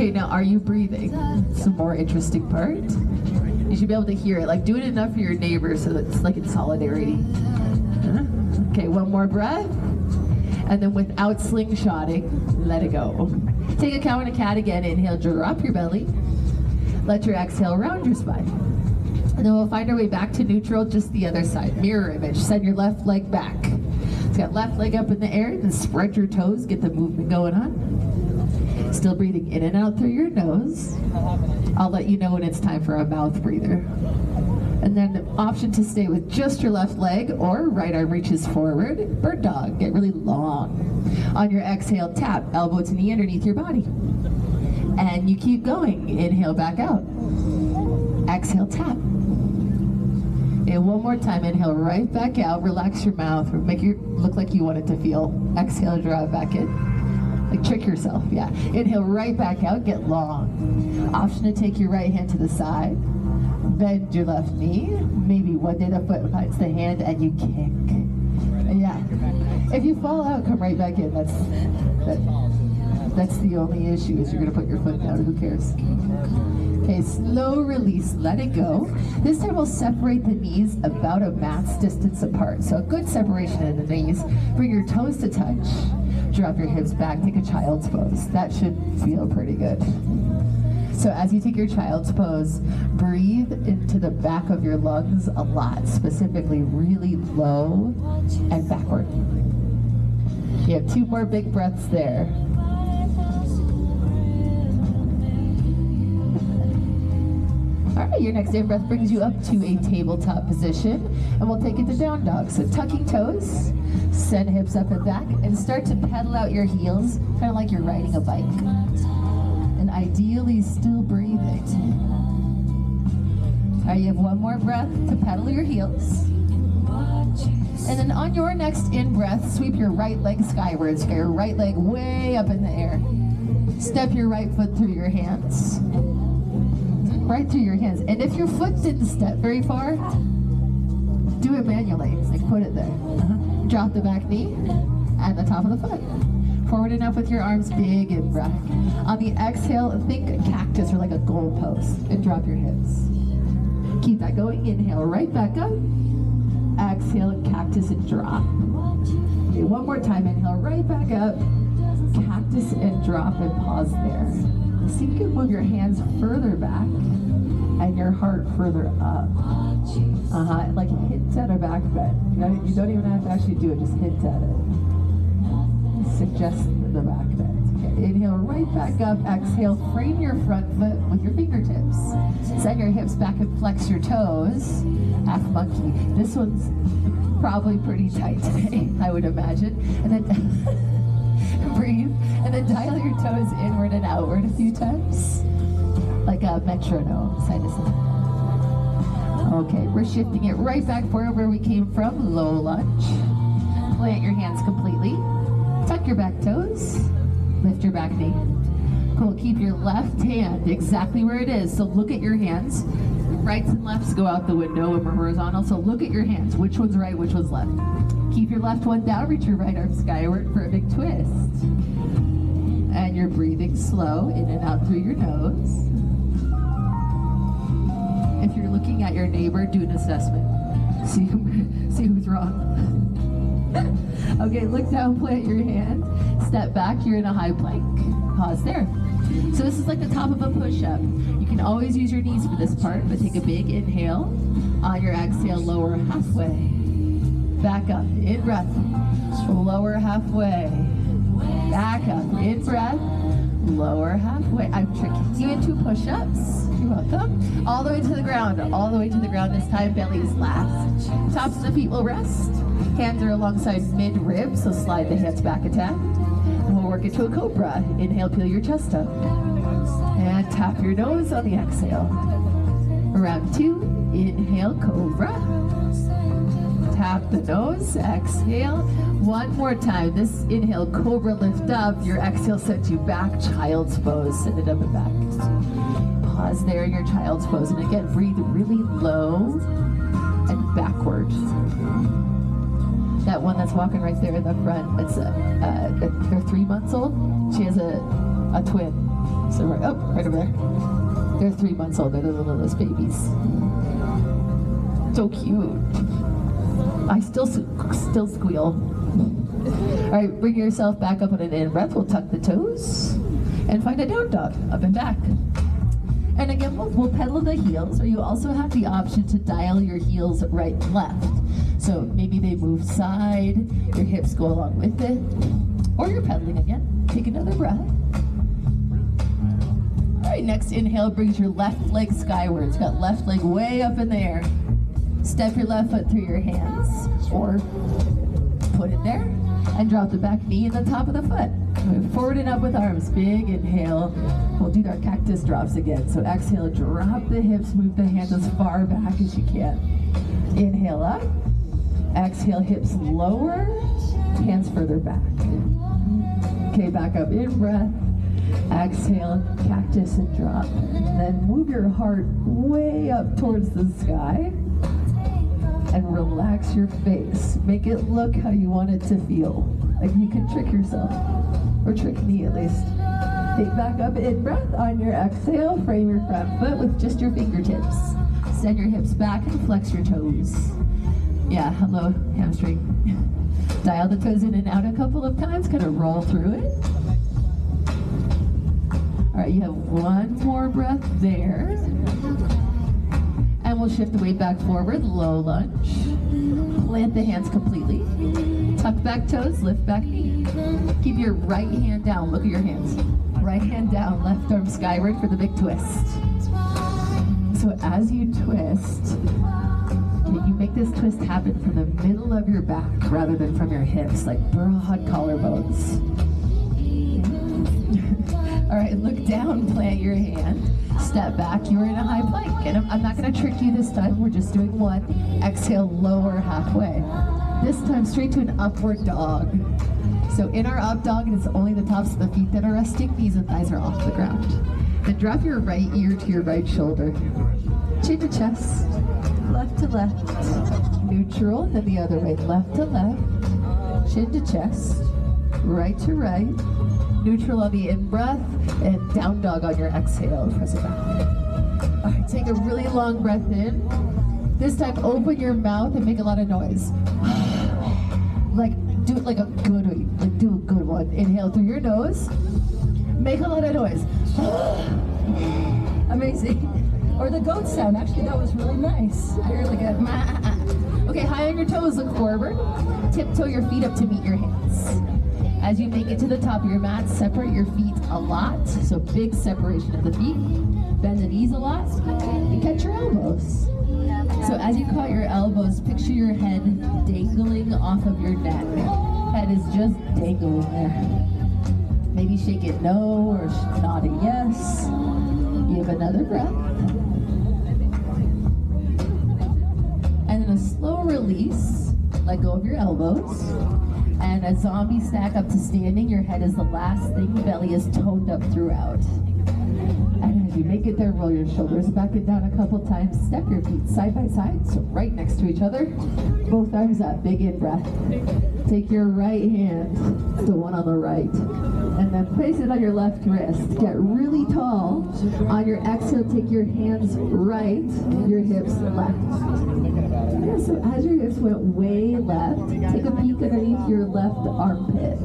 Okay, now are you breathing? It's a more interesting part. You should be able to hear it. Like, do it enough for your neighbor so that it's like in solidarity. Okay, one more breath. And then without slingshotting, let it go. Take a cow and a cat again. Inhale, drop your belly. Let your exhale round your spine. And then we'll find our way back to neutral, just the other side. Mirror image. Send your left leg back. So got left leg up in the air, then spread your toes, get the movement going on. Still breathing in and out through your nose. I'll let you know when it's time for a mouth breather. And then the option to stay with just your left leg or right arm reaches forward. Bird dog, get really long. On your exhale, tap elbow to knee underneath your body. And you keep going. Inhale back out. Exhale, tap. And one more time, inhale right back out. Relax your mouth, or make it look like you want it to feel. Exhale, draw it back in. Like trick yourself, yeah. Inhale right back out, get long. Option to take your right hand to the side. Bend your left knee. Maybe one day the foot finds the hand and you kick. Yeah. If you fall out, come right back in. That's the only issue, is you're gonna put your foot down. Who cares? Okay, slow release, let it go. This time we'll separate the knees about a max distance apart. So a good separation in the knees. Bring your toes to touch. Drop your hips back, take a child's pose. That should feel pretty good. So as you take your child's pose, breathe into the back of your lungs a lot, specifically really low and backward. You have 2 more big breaths there. All right, your next in-breath brings you up to a tabletop position, and we'll take it to down dog. So tucking toes, send hips up and back, and start to pedal out your heels, kind of like you're riding a bike. And ideally still breathing. All right, you have 1 more breath to pedal your heels. And then on your next in-breath, sweep your right leg skywards. Get your right leg way up in the air. Step your right foot through your hands. Right through your hands. And if your foot didn't step very far, do it manually. Like put it there. Drop the back knee and the top of the foot. Forward enough with your arms, big in breath. On the exhale, think cactus or like a goal post, and drop your hips. Keep that going. Inhale, right back up. Exhale, cactus and drop. Okay, 1 more time. Inhale, right back up. Cactus and drop, and pause there. See if you can move your hands further back and your heart further up. Like hint at a back bend. You don't even have to actually do it, just hint at it. Suggest the back bend. Okay, inhale right back up. Exhale, frame your front foot with your fingertips. Send your hips back and flex your toes. Half monkey. This one's probably pretty tight today, I would imagine. And then breathe. And then dial your toes inward and outward a few times. Like a metronome, side to side. Okay, we're shifting it right back forward where we came from. Low lunge. Plant your hands completely. Tuck your back toes, lift your back knee. Cool, keep your left hand exactly where it is. So look at your hands. Rights and lefts go out the window when we're horizontal. So look at your hands. Which one's right, which one's left? Keep your left one down, reach your right arm skyward for a big twist. And you're breathing slow in and out through your nose. If you're looking at your neighbor, do an assessment. See who's wrong. Okay, look down, plant your hand. Step back, you're in a high plank. Pause there. So this is like the top of a push-up. You can always use your knees for this part, but take a big inhale. On your exhale, lower halfway. Back up, in breath. Lower halfway. Back up, in breath. Lower halfway. I'm tricking you into push-ups. You're welcome. All the way to the ground. All the way to the ground this time. Belly's last. Tops of the feet will rest. Hands are alongside mid-rib, so slide the hands back a tad. And we'll work into a cobra. Inhale, peel your chest up. And tap your nose on the exhale. Round 2. Inhale, cobra. Tap the nose. Exhale. One more time. This inhale, cobra, lift up. Your exhale sends you back. Child's pose. Send it up and back. Pause there in your child's pose. And again, breathe really low and backwards. That one that's walking right there in the front, it's they're 3 months old. She has a twin. So right over there. They're 3 months old. They're the littlest babies. So cute. I still squeal. All right, bring yourself back up on an in breath. We'll tuck the toes and find a down dog, up and back. And again, we'll pedal the heels, or you also have the option to dial your heels right and left. So maybe they move side, your hips go along with it, or you're pedaling again. Take another breath. All right, next inhale brings your left leg skywards. Got left leg way up in the air. Step your left foot through your hands, or put it there, and drop the back knee in the top of the foot. Move forward and up with arms. Big inhale. We'll do our cactus drops again. So exhale, drop the hips, move the hands as far back as you can. Inhale up. Exhale, hips lower, hands further back. Okay, back up, in breath. Exhale, cactus and drop. Then move your heart way up towards the sky. And relax your face. Make it look how you want it to feel. Like you can trick yourself, or trick me at least. Take back up, in breath. On your exhale, frame your front foot with just your fingertips. Send your hips back and flex your toes. Yeah, hello, hamstring. Dial the toes in and out a couple of times, kind of roll through it. All right, you have one more breath there. And we'll shift the weight back forward, low lunge. Plant the hands completely. Tuck back toes, lift back knee. Keep your right hand down, look at your hands. Right hand down, left arm skyward for the big twist. So as you twist, you make this twist happen from the middle of your back rather than from your hips, like broad collarbones. All right, look down, plant your hand. Step back, you're in a high plank. And I'm not gonna trick you this time, we're just doing one. Exhale, lower halfway. This time straight to an upward dog. So in our up dog, it's only the tops of the feet that are resting, knees and thighs are off the ground. Then drop your right ear to your right shoulder. Chin to chest, left to left. Neutral, then the other way, left to left. Chin to chest, right to right. Neutral on the in-breath, and down dog on your exhale. Press it back. All right, take a really long breath in. This time, open your mouth and make a lot of noise. Like, do it like a good one. Like, do a good one. Inhale through your nose. Make a lot of noise. Amazing. Or the goat sound. Actually, that was really nice. I heard like a Okay, high on your toes, look forward. Tiptoe your feet up to meet your hands. As you make it to the top of your mat, separate your feet a lot. So big separation of the feet. Bend the knees a lot. And catch your elbows. So as you caught your elbows, picture your head dangling off of your neck. Head is just dangling there. Maybe shake it no or nod a yes. Give another breath. And then a slow release. Let go of your elbows. And a zombie stack up to standing. Your head is the last thing. Belly is toned up throughout. And as you make it there, roll your shoulders back and down a couple times. Step your feet side by side, so right next to each other. Both arms up, big in breath. Take your right hand, the one on the right, and then place it on your left wrist. Get really tall. On your exhale, take your hands right, your hips left. Yeah, so as your hips went way left, take a peek underneath your left armpit.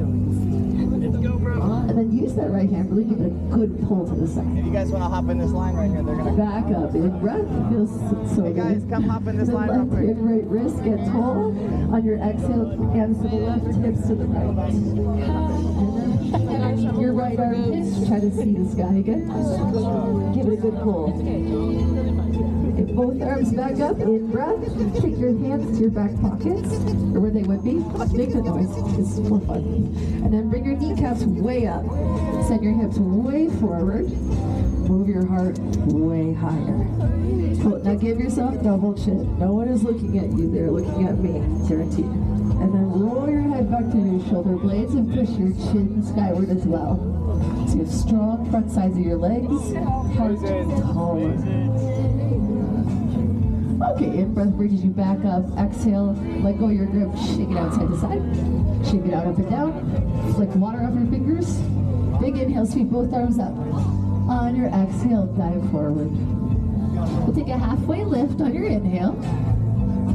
And then use that right hand, really give it a good pull to the side. If you guys want to hop in this line right here, they're going to back up. In breath, feels so Hey guys, good. come hop in this The line real left quick. and right wrist get tall. On your exhale, hands to the left, hips to the right. And then underneath your right armpit, try to see the sky again. Give it a good pull. If both arms back up, in breath, take your hands to your back pockets, or where they would be. Make the noise, it's more fun. And then bring your kneecaps way up. Send your hips way forward. Move your heart way higher. Cool. Now give yourself double chin. No one is looking at you, they're looking at me, guaranteed. And then roll your head back to your shoulder blades and push your chin skyward as well. So you have strong front sides of your legs, heart taller. Okay, in-breath brings you back up. Exhale, let go of your grip, shake it out side to side. Shake it out up and down. Flick water off your fingers. Big inhale, sweep both arms up. On your exhale, dive forward. We'll take a halfway lift on your inhale.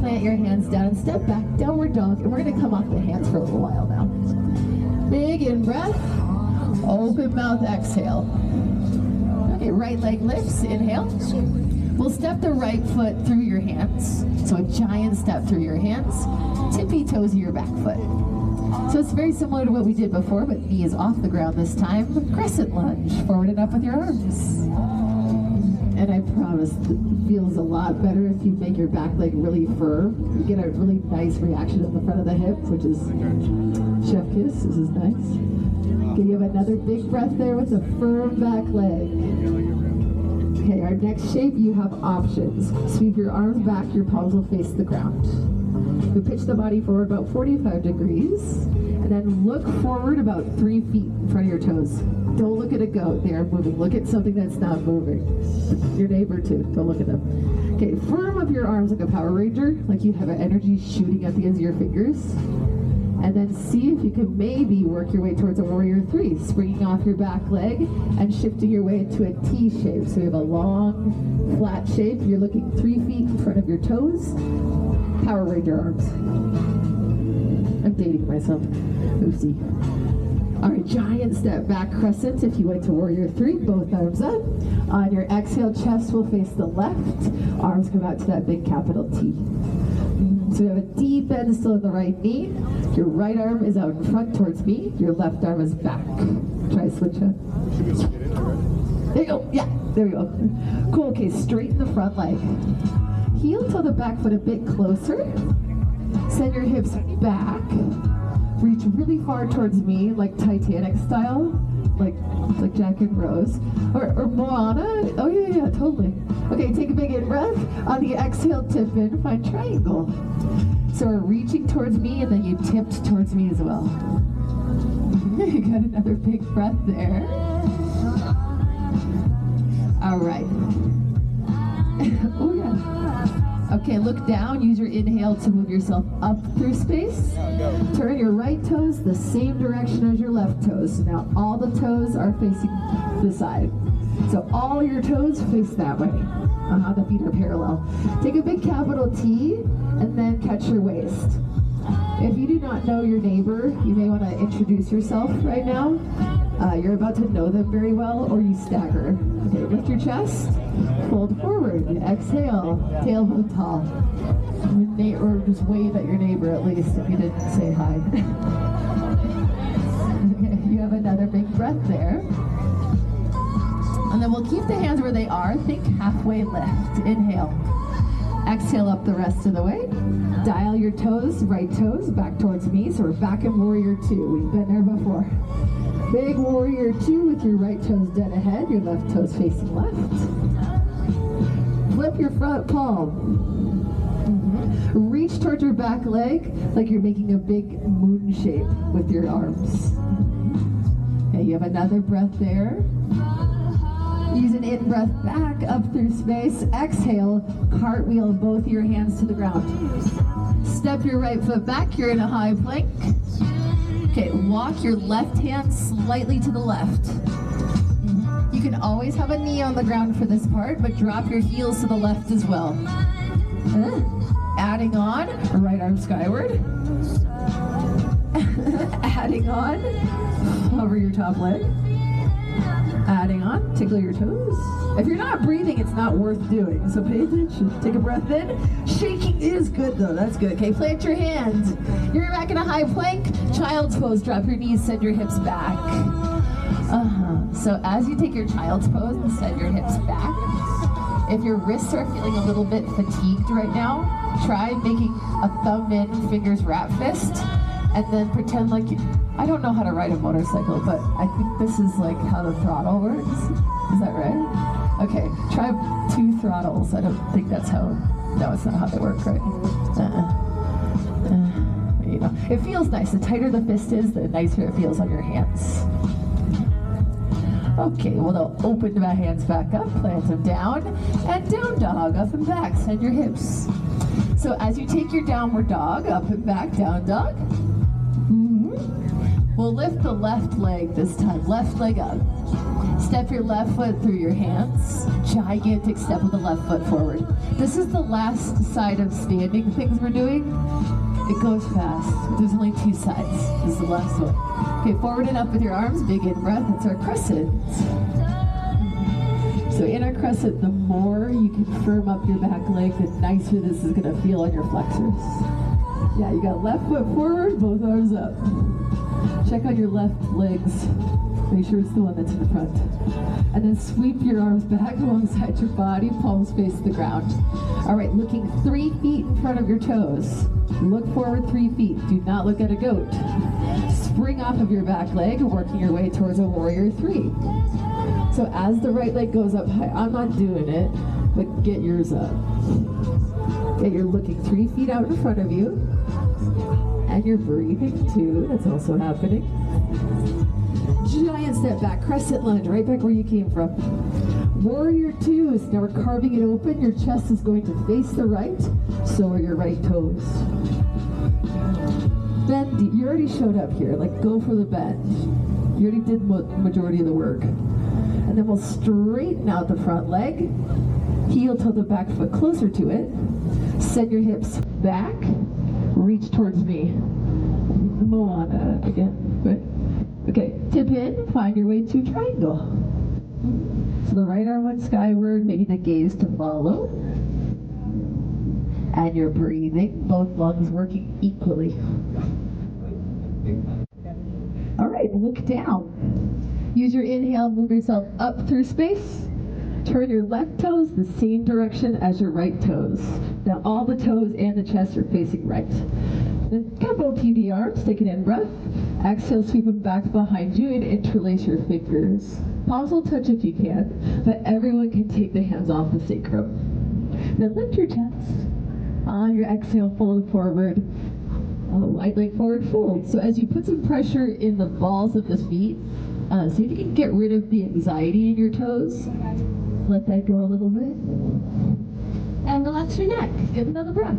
Plant your hands down and step back, downward dog. And we're gonna come off the hands for a little while now. Big in breath, open mouth, exhale. Okay, right leg lifts, inhale. We'll step the right foot through your hands. So a giant step through your hands, tippy toes of your back foot. So it's very similar to what we did before, but knee is off the ground this time. Crescent lunge, forward and up with your arms. And I promise it feels a lot better if you make your back leg really firm. You get a really nice reaction in the front of the hip, which is chef kiss. This is nice. Okay, you have another big breath there with a firm back leg. Okay, our next shape, you have options. Sweep your arms back, your palms will face the ground. We pitch the body forward about 45 degrees, and then look forward about 3 feet in front of your toes. Don't look at a goat, they are moving. Look at something that's not moving. Your neighbor too, don't look at them. Okay, firm up your arms like a Power Ranger, like you have an energy shooting at the ends of your fingers. And then see if you can maybe work your way towards a warrior 3, springing off your back leg and shifting your way into a T shape. So you have a long, flat shape. You're looking 3 feet in front of your toes. Power Ranger arms. I'm dating myself. Oopsie. All right, giant step back crescent if you went to warrior 3, both arms up. On your exhale, chest will face the left. Arms come out to that big capital T. So you have a deep bend still in the right knee. Your right arm is out in front towards me. Your left arm is back. Try switch up. There you go. Yeah, there you go. Cool. Okay, straighten the front leg. Heel to the back foot a bit closer. Send your hips back. Reach really far towards me, like Titanic style, like Jack and Rose, or Moana. Oh yeah, totally. Okay, take a big in breath. On the exhale, tip in, find triangle. So we're reaching towards me, and then you tipped towards me as well. You got another big breath there. All right. Oh yeah. Okay, look down. Use your inhale to move yourself up through space. Turn your right toes the same direction as your left toes. So now all the toes are facing the side. So all your toes face that way. The feet are parallel. Take a big capital T and then catch your waist. If you do not know your neighbor, you may want to introduce yourself right now. You're about to know them very well, or you stagger. Okay, lift your chest, fold forward, exhale, tailbone tall. Or just wave at your neighbor at least if you didn't say hi. Okay, you have another big breath there. And then we'll keep the hands where they are. Think halfway lift. Inhale. Exhale up the rest of the way. Dial your toes, right toes, back towards me. So we're back in warrior 2. We've been there before. Big warrior 2 with your right toes dead ahead, your left toes facing left. Flip your front palm. Reach towards your back leg like you're making a big moon shape with your arms. Okay, you have another breath there. Use an in-breath back up through space. Exhale, cartwheel both your hands to the ground. Step your right foot back, you're in a high plank. Okay, walk your left hand slightly to the left. You can always have a knee on the ground for this part, but drop your heels to the left as well. Adding on, right arm skyward. Adding on, hover your top leg. Adding on, tickle your toes. If you're not breathing, it's not worth doing, so pay attention. Take a breath in. Shaking is good though, that's good. Okay, plant your hands. You're back in a high plank. Child's pose, drop your knees, send your hips back. So as you take your child's pose and send your hips back, if your wrists are feeling a little bit fatigued right now, try making a thumb in, fingers wrap fist, and then pretend like I don't know how to ride a motorcycle, but I think this is like how the throttle works. Is that right? Okay, try 2 throttles. I don't think that's how, no, it's not how they work, right? You know, it feels nice. The tighter the fist is, the nicer it feels on your hands. Okay, well, they'll open my hands back up, plant them down, and down dog, up and back, send your hips. So as you take your downward dog, up and back, down dog, we'll lift the left leg this time, left leg up. Step your left foot through your hands. Gigantic step with the left foot forward. This is the last side of standing things we're doing. It goes fast. There's only 2 sides. This is the last one. Okay, forward and up with your arms. Big in breath. It's our crescent. So in our crescent, the more you can firm up your back leg, the nicer this is going to feel on your flexors. Yeah, you got left foot forward, both arms up. Check out your left legs. Make sure it's the one that's in front. And then sweep your arms back alongside your body, palms face the ground. All right, looking 3 feet in front of your toes. Look forward 3 feet. Do not look at a goat. Spring off of your back leg, working your way towards a warrior 3. So as the right leg goes up high, I'm not doing it, but get yours up. Okay, you're looking 3 feet out in front of you. And you're breathing too, that's also happening. Giant step back, crescent lunge, right back where you came from. Warrior 2 is now we're carving it open. Your chest is going to face the right, so are your right toes. Bend, you already showed up here, like go for the bend. You already did majority of the work. And then we'll straighten out the front leg, heel to the back foot closer to it. Send your hips back, reach towards me. Moana again, right? Okay, tip in, find your way to triangle. So the right arm went skyward, maybe the gaze to follow. And you're breathing, both lungs working equally. All right, look down. Use your inhale, move yourself up through space. Turn your left toes the same direction as your right toes. Now all the toes and the chest are facing right. Then capital PB arms, take an in breath. Exhale, sweep them back behind you and interlace your fingers. Palms will touch if you can, but everyone can take the hands off the sacrum. Then lift your chest. On your exhale, fold forward. Wide leg forward fold. So as you put some pressure in the balls of the feet, see if you can get rid of the anxiety in your toes. Let that go a little bit. And relax your neck. Give another breath.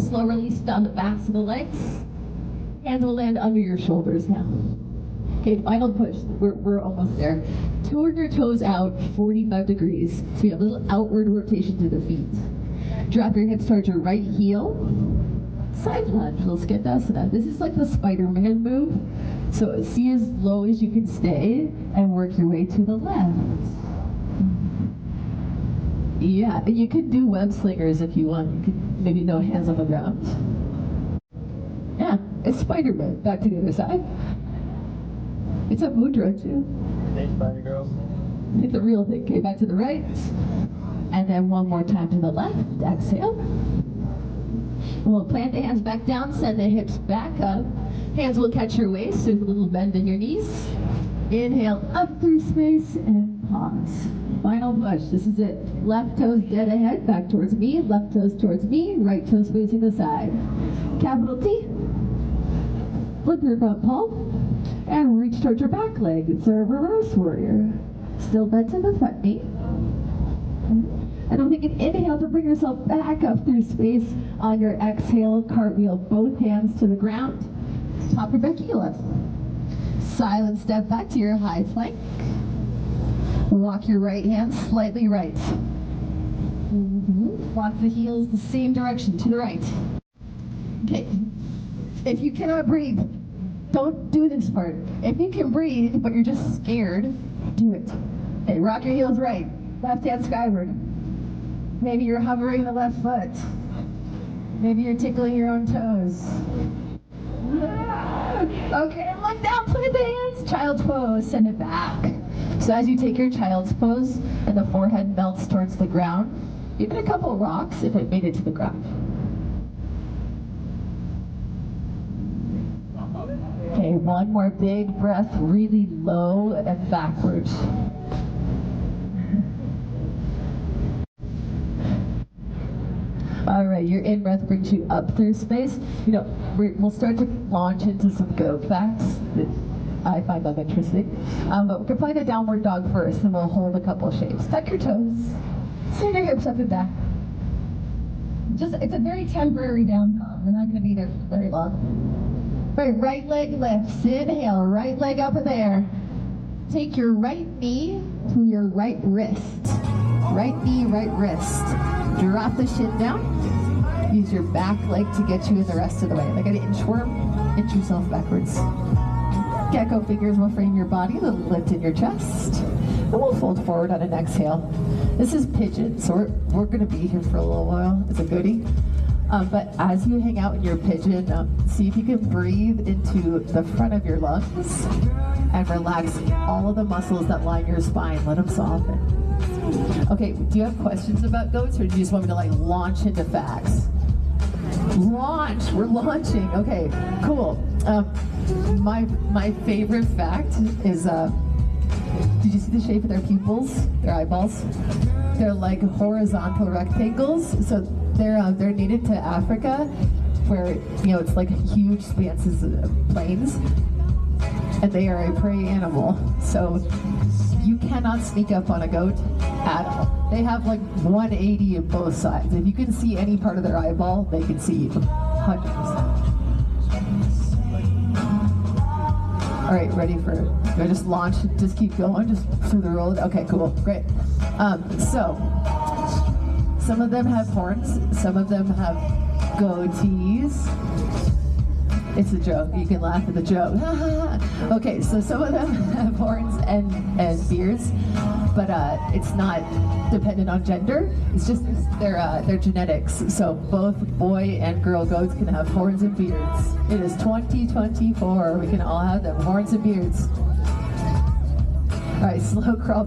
Slow release down the backs of the legs. Hands will land under your shoulders now. Okay, final push. We're almost there. Turn your toes out 45 degrees. So you have a little outward rotation to the feet. Drop your hips towards your right heel. Side lunge, little Skandasana. This is like the Spider-Man move. So see as low as you can stay and work your way to the left. Yeah, you could do web slingers if you want. You could maybe no hands on the ground. Yeah, it's Spider-Man. Back to the other side. It's a mudra too. Hey, Spider Girls. Hit the real thing. Okay, back to the right. And then one more time to the left. Exhale. We'll plant the hands back down, send the hips back up. Hands will catch your waist, so a little bend in your knees. Inhale up through space and pause. Final push. This is it. Left toes dead ahead, back towards me. Left toes towards me. Right toes facing the side. Capital T. Flip your front palm and reach towards your back leg. It's our reverse warrior. Still bent to the front knee. And I'm thinking inhale to bring yourself back up through space. On your exhale, cartwheel both hands to the ground. Top your back heel up. Silent step back to your high plank. Walk your right hand slightly right. Walk the heels the same direction to the right. Okay. If you cannot breathe, don't do this part. If you can breathe, but you're just scared, do it. Okay, rock your heels right. Left hand skyward. Maybe you're hovering the left foot. Maybe you're tickling your own toes. Okay, look down, plant the hands. Child's pose, send it back. So as you take your child's pose and the forehead melts towards the ground, give it a couple rocks if it made it to the ground. Okay, one more big breath, really low and backwards. All right, your in-breath brings you up through space. You know, we'll start to launch into some goat facts that I find them interesting. But we can find a downward dog first, and we'll hold a couple shapes. Tuck your toes. Send your hips up and back. It's a very temporary down dog. We're not going to be there for very long. Right leg lifts. Inhale, right leg up in the air. Take your right knee to your right wrist. Right knee, right wrist. Drop the shin down. Use your back leg to get you in the rest of the way. Like an inchworm, inch yourself backwards. Gecko fingers will frame your body, the lift in your chest. And we'll fold forward on an exhale. This is pigeon, so we're gonna be here for a little while. It's a goodie. But as you hang out in your pigeon, see if you can breathe into the front of your lungs and relax all of the muscles that line your spine. Let them soften. Okay, do you have questions about goats, or do you just want me to like launch into facts? Launch! We're launching. Okay, cool. My favorite fact is, did you see the shape of their pupils? Their eyeballs? They're like horizontal rectangles. So they're native to Africa, where it's like huge expanses of plains, and they are a prey animal. So you cannot sneak up on a goat at all. They have like 180 in both sides. If you can see any part of their eyeball, they can see you. 100%. All right, ready for do I just launch? Just keep going, just through the road. Okay, cool, great. So some of them have horns, some of them have goatees. It's a joke. You can laugh at the joke. Okay, so some of them have horns and beards, but it's not dependent on gender. It's just their genetics. So both boy and girl goats can have horns and beards. It is 2024. We can all have them, horns and beards. All right, slow crawl